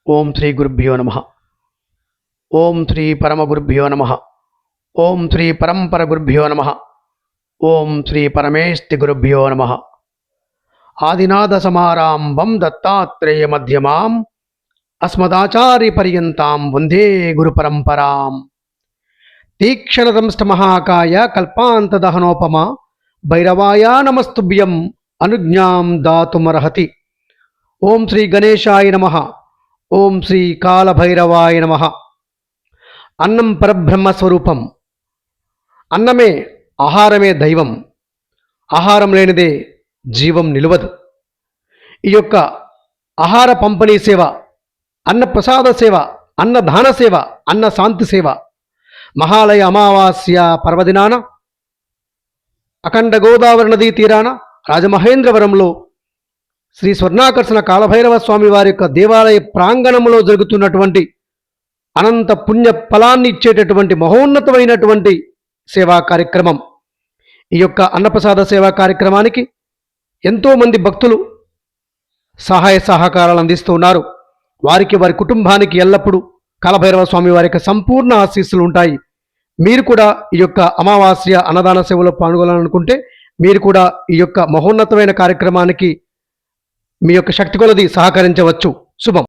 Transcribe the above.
ఓం శ్రీ గురుభ్యో నమః. ఓం శ్రీ పరమ గురుభ్యో నమః. ఓం శ్రీ పరంపర గురుభ్యో నమః. ఓం శ్రీ పరమేష్టి గురుభ్యో నమః. ఆదినాథ సమారంభం దత్తాత్రేయ మధ్యమాం అస్మదాచార్య పర్యంతాం వందే గురు పరంపరాం. తీక్షణదంష్ట మహాకాయ కల్పాంత దహనోపమ భైరవాయ నమస్తుభ్యం అనుజ్ఞాం దాతుమర్హతి. ఓం శ్రీ గణేశాయ నమః. ఓం శ్రీ కాలభైరవాయ నమః. అన్నం పరబ్రహ్మ స్వరూపం. అన్నమే ఆహారమే దైవం. ఆహారం లేనిదే జీవం నిలవదు. ఈ యొక్క ఆహార పంపిణీ సేవ, అన్న ప్రసాద సేవ, అన్నదాన సేవ, అన్న శాంతి సేవ మహాలయ అమావాస్య పర్వదినాన అఖండ గోదావరి నదీ తీరాన రాజమహేంద్రవరంలో శ్రీ స్వర్ణాకర్షణ కాలభైరవ స్వామి వారి యొక్క దేవాలయ ప్రాంగణంలో జరుగుతున్నటువంటి అనంత పుణ్య ఫలాన్ని ఇచ్చేటటువంటి మహోన్నతమైనటువంటి సేవా కార్యక్రమం. ఈ యొక్క అన్నప్రసాద సేవా కార్యక్రమానికి ఎంతోమంది భక్తులు సహాయ సహకారాలు అందిస్తూ ఉన్నారు. వారికి, వారి కుటుంబానికి ఎల్లప్పుడూ కాలభైరవ స్వామి వారి యొక్క సంపూర్ణ ఆశీస్సులు ఉంటాయి. మీరు కూడా ఈ యొక్క అమావాస్య అన్నదాన సేవలో పాల్గొనాలనుకుంటే మీరు కూడా ఈ యొక్క మహోన్నతమైన కార్యక్రమానికి మీ యొక్క శక్తి కొలది సహకరించవచ్చు. శుభం.